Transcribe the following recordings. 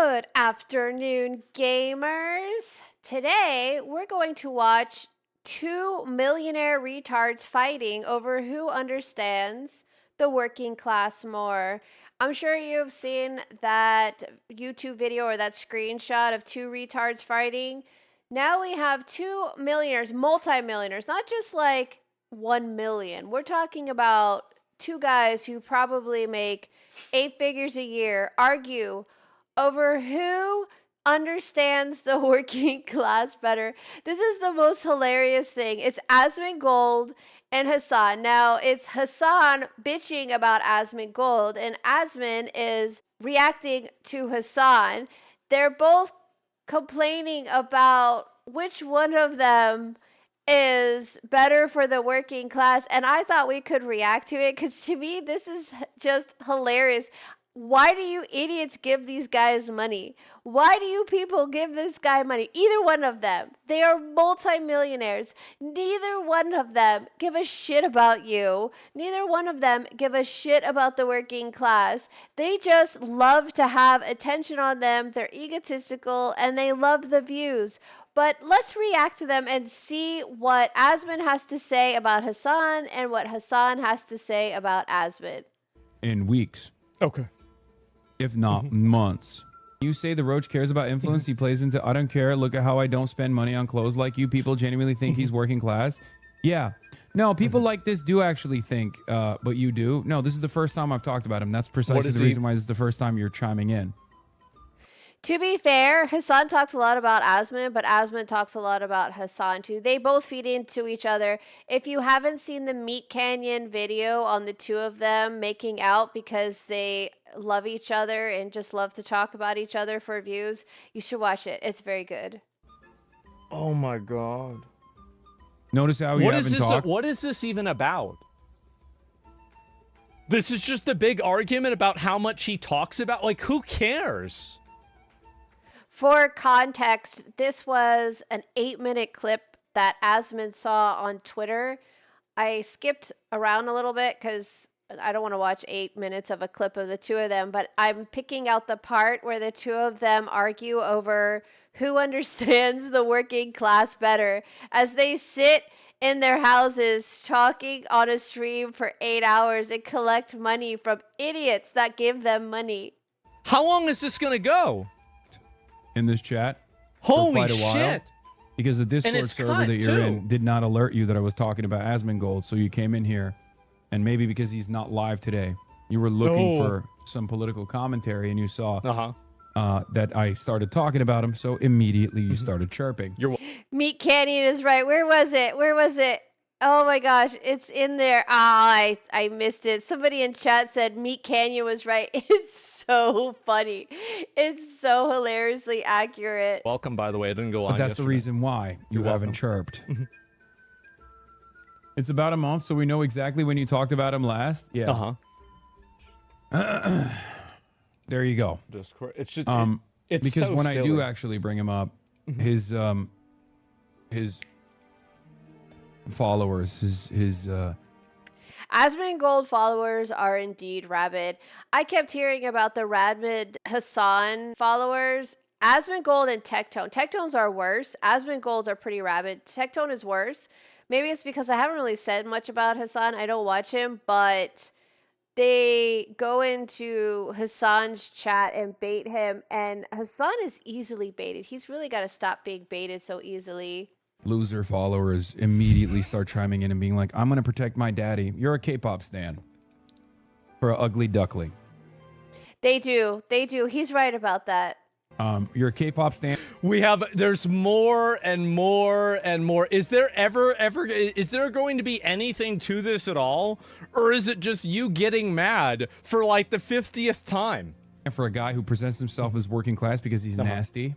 Good afternoon, gamers. Today, we're going to watch two millionaire retards fighting over who understands the working class more. I'm sure you've seen that YouTube video or that screenshot of two retards fighting. Now we have two millionaires, multimillionaires, not just like 1 million. We're talking about two guys who probably make 8 figures a year argue over who understands the working class better. This is the most hilarious thing. It's Asmongold and Hasan. Now, it's Hasan bitching about Asmongold, and Asmon is reacting to Hasan. They're both complaining about which one of them is better for the working class, and I thought we could react to it because to me this is just hilarious. Why do you idiots give these guys money? Why do you people give this guy money? Either one of them. They are multimillionaires. Neither one of them give a shit about you. Neither one of them give a shit about the working class. They just love to have attention on them. They're egotistical and they love the views. But let's react to them and see what Asmon has to say about Hasan and what Hasan has to say about Asmon. In weeks. Okay. If not months. You say the roach cares about influence. He plays into, I don't care. Look at how I don't spend money on clothes like you people genuinely think he's working class. Yeah. No, people like this do actually think, but you do. No, this is the first time I've talked about him. That's precisely the reason why this is the first time you're chiming in. To be fair, Hasan talks a lot about Asmon, but Asmon talks a lot about Hasan too. They both feed into each other. If you haven't seen the MeatCanyon video on the two of them making out because they love each other and just love to talk about each other for views, you should watch it. It's very good. Oh my god. Notice how you haven't talked. What is this even about? This is just a big argument about how much he talks about. Like, who cares? For context, this was an 8-minute clip that Asmon saw on Twitter. I skipped around a little bit because I don't want to watch 8 minutes of a clip of the two of them, but I'm picking out the part where the two of them argue over who understands the working class better as they sit in their houses talking on a stream for 8 hours and collect money from idiots that give them money. How long is this going to go? In this chat. Holy shit. Because the Discord server that you're in did not alert you that I was talking about Asmongold, so you came in here, and maybe because he's not live today, you were looking for some political commentary, and you saw that I started talking about him, so immediately you started chirping. MeatCanyon is right. Where was it? Where was it? Oh my gosh, it's in there. I missed it. Somebody in chat said MeatCanyon was right. It's so funny. It's so hilariously accurate. Welcome, by the way. I didn't go on. But that's the reason why you haven't chirped. It's about a month, so we know exactly when you talked about him last. Yeah. There you go. It's just it's because so when silly. I do actually bring him up, his followers, his Asmongold followers are indeed rabid. I kept hearing about the rabid Hasan followers. Asmongold and Tectone. Tectones are worse. Asmongolds are pretty rabid. Tectone is worse. Maybe it's because I haven't really said much about Hasan. I don't watch him, but they go into Hasan's chat and bait him, and Hasan is easily baited. He's really got to stop being baited so easily. loser followers immediately start chiming in and being like, I'm going to protect my daddy. You're a K-pop stan for an ugly duckling. They do. They do. He's right about that. You're a K-pop stan. There's more and more and more. Is there is there going to be anything to this at all? Or is it just you getting mad for like the 50th time? And for a guy who presents himself as working class because he's nasty.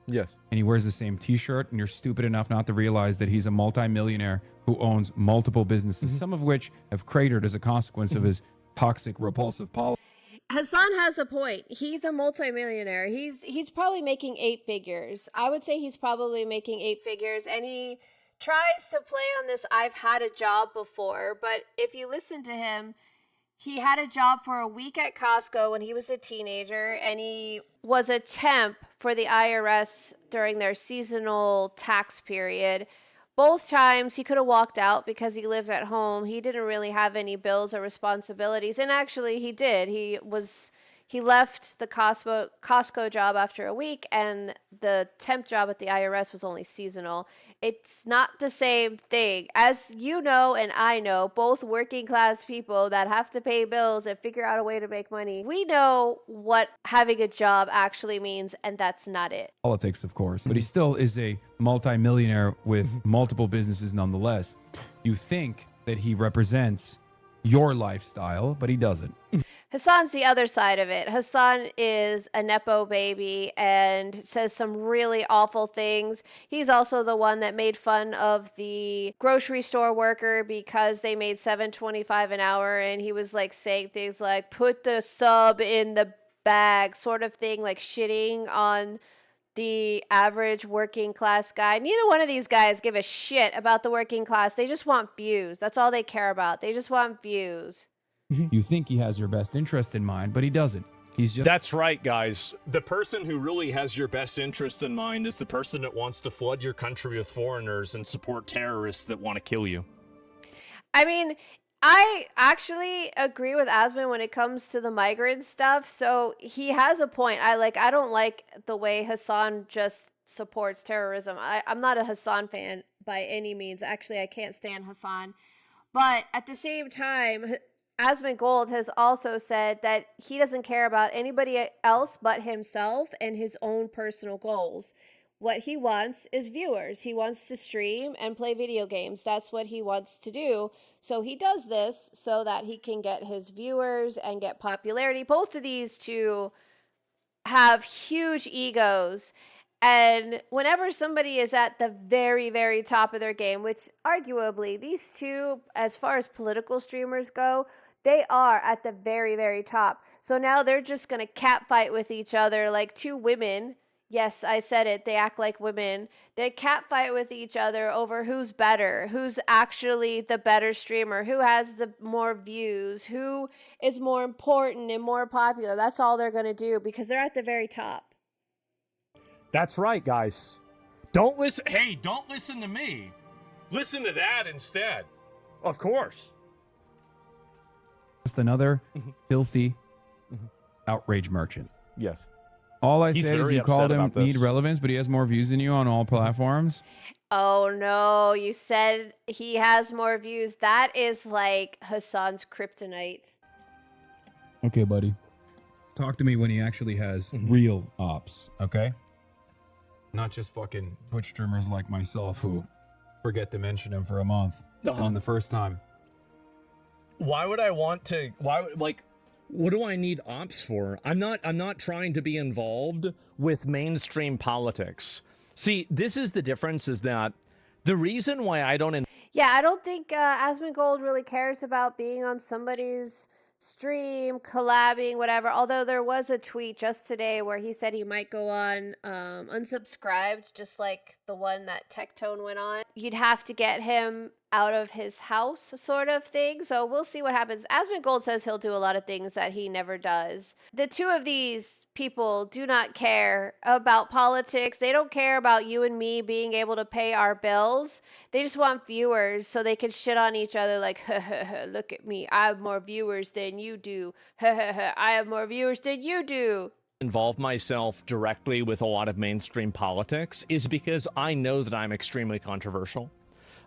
Yes. And he wears the same t-shirt, and you're stupid enough not to realize that he's a multimillionaire who owns multiple businesses, some of which have cratered as a consequence of his toxic, repulsive policy. Hasan has a point. He's a multimillionaire. He's probably making 8 figures. I would say he's probably making 8 figures, and he tries to play on this I've had a job before, but if you listen to him, He had a job for a week at Costco when he was a teenager, and he was a temp for the IRS during their seasonal tax period. Both times he could have walked out because he lived at home. He didn't really have any bills or responsibilities. And actually he did. He left the Costco job after a week, and the temp job at the IRS was only seasonal. It's not the same thing. As you know, and I know, both working class people that have to pay bills and figure out a way to make money, we know what having a job actually means, and that's not it. Politics, of course, but he still is a multimillionaire with multiple businesses nonetheless. You think that he represents your lifestyle, but he doesn't. Hasan's the other side of it. Hasan is a nepo baby and says some really awful things. He's also the one that made fun of the grocery store worker because they made $7.25 an hour, and he was like saying things like "put the sub in the bag" sort of thing, like shitting on the average working class guy. Neither one of these guys give a shit about the working class. They just want views. That's all they care about. They just want views. You think he has your best interest in mind, but he doesn't. He's just... That's right, guys. The person who really has your best interest in mind is the person that wants to flood your country with foreigners and support terrorists that want to kill you. I mean, I actually agree with Asmon when it comes to the migrant stuff. So he has a point. I don't like the way Hasan just supports terrorism. I'm not a Hasan fan by any means. Actually, I can't stand Hasan. But at the same time, Asmongold has also said that he doesn't care about anybody else but himself and his own personal goals. What he wants is viewers. He wants to stream and play video games. That's what he wants to do. So he does this so that he can get his viewers and get popularity. Both of these two have huge egos. And whenever somebody is at the very, very top of their game, which arguably these two, as far as political streamers go, they are at the very, very top. So now they're just going to catfight with each other like two women. Yes, I said it. They act like women. They catfight with each other over who's better, who's actually the better streamer, who has the more views, who is more important and more popular. That's all they're going to do because they're at the very top. That's right, guys. Don't listen. Hey, don't listen to me. Listen to that instead. Of course. Just another filthy outrage merchant. Yes. All I He's said is very you called upset him about this. need relevance, but he has more views than you on all platforms. Oh no, you said he has more views. That is like Hasan's kryptonite. Okay, buddy. Talk to me when he actually has real ops, okay? Not just fucking Twitch streamers like myself who forget to mention him for a month on the first time. Why would I want to? What do I need ops for? I'm not trying to be involved with mainstream politics. See, this is the difference, is that the reason why I don't... Yeah, I don't think Asmongold really cares about being on somebody's stream, collabing, whatever. Although there was a tweet just today where he said he might go on unsubscribed, just like the one that Tectone went on. You'd have to get him out of his house sort of thing. So we'll see what happens. Asmongold says he'll do a lot of things that he never does. The two of these people do not care about politics. They don't care about you and me being able to pay our bills. They just want viewers so they can shit on each other like, look at me. I have more viewers than you do. I have more viewers than you do. Involve myself directly with a lot of mainstream politics is because I know that I'm extremely controversial.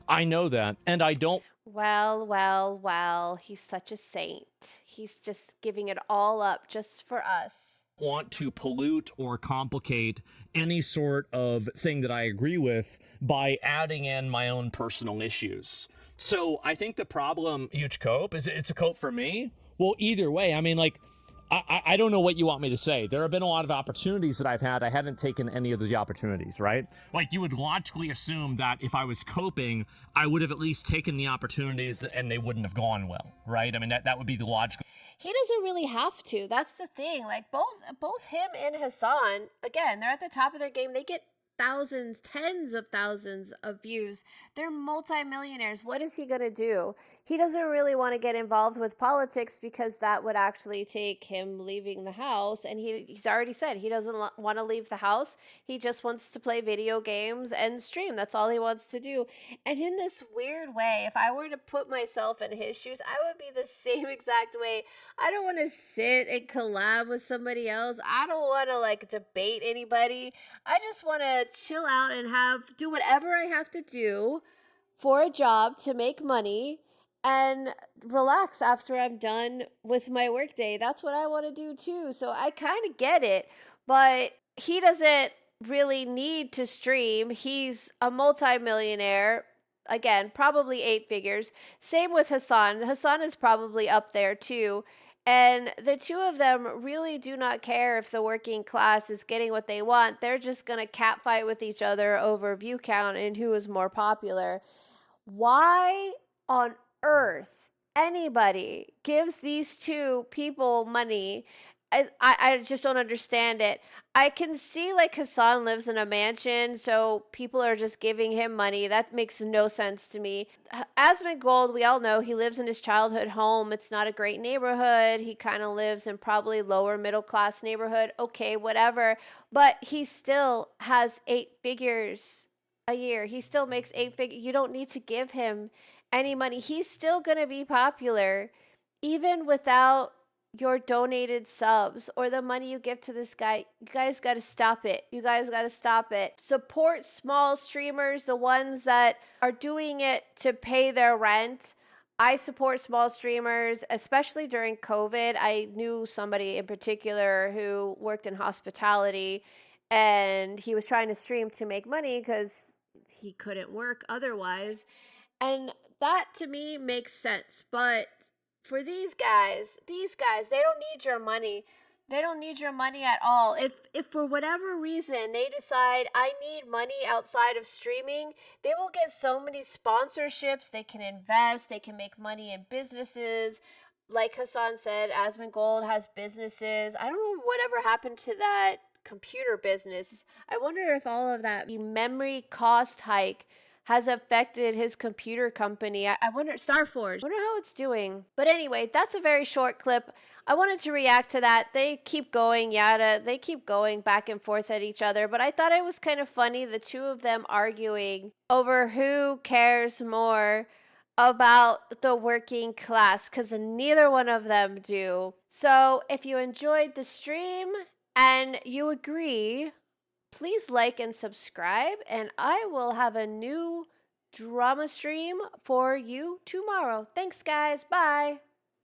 I know that, and I don't... Well, he's such a saint. He's just giving it all up just for us. Want to pollute or complicate any sort of thing that I agree with by adding in my own personal issues. So I think the problem, huge cope, is it's a cope for me. Well, either way, I mean, like, I don't know what you want me to say. There have been a lot of opportunities that I've had. I haven't taken any of the opportunities, right? Like, you would logically assume that if I was coping, I would have at least taken the opportunities and they wouldn't have gone well, right? I mean, that would be the logical. He doesn't really have to. That's the thing. Like both him and Hasan, again, they're at the top of their game. They get thousands, tens of thousands of views. They're multimillionaires. What is he going to do? He doesn't really want to get involved with politics because that would actually take him leaving the house. And he's already said he doesn't want to leave the house. He just wants to play video games and stream. That's all he wants to do. And in this weird way, if I were to put myself in his shoes, I would be the same exact way. I don't want to sit and collab with somebody else. I don't want to like debate anybody. I just want to chill out and do whatever I have to do for a job to make money and relax after I'm done with my workday. That's what I want to do too. So I kind of get it, but he doesn't really need to stream. He's a multimillionaire. Again, probably 8 figures. Same with Hasan. Hasan is probably up there too. And the two of them really do not care if the working class is getting what they want. They're just going to catfight with each other over view count and who is more popular. Why on earth anybody gives these two people money? I just don't understand it. I can see like Hasan lives in a mansion, so people are just giving him money. That makes no sense to me. Asmongold, we all know he lives in his childhood home. It's not a great neighborhood. He kind of lives in probably lower middle class neighborhood. Okay, whatever. But he still has 8 figures a year. He still makes 8 figures. You don't need to give him any money. He's still going to be popular even without your donated subs or the money you give to this guy. You guys got to stop it. You guys got to stop it. Support small streamers, the ones that are doing it to pay their rent. I support small streamers, especially during COVID. I knew somebody in particular who worked in hospitality, and he was trying to stream to make money because he couldn't work otherwise. And that to me makes sense. But for these guys, they don't need your money. They don't need your money at all. If for whatever reason they decide I need money outside of streaming, they will get so many sponsorships. They can invest. They can make money in businesses. Like Hasan said, Asmongold has businesses. I don't know whatever happened to that computer business. I wonder if all of that memory cost hike has affected his computer company. I wonder, Starforge, I wonder how it's doing. But anyway, that's a very short clip. I wanted to react to that. They keep going, they keep going back and forth at each other. But I thought it was kind of funny, the two of them arguing over who cares more about the working class, because neither one of them do. So if you enjoyed the stream and you agree, please like and subscribe, and I will have a new drama stream for you tomorrow. Thanks, guys. Bye.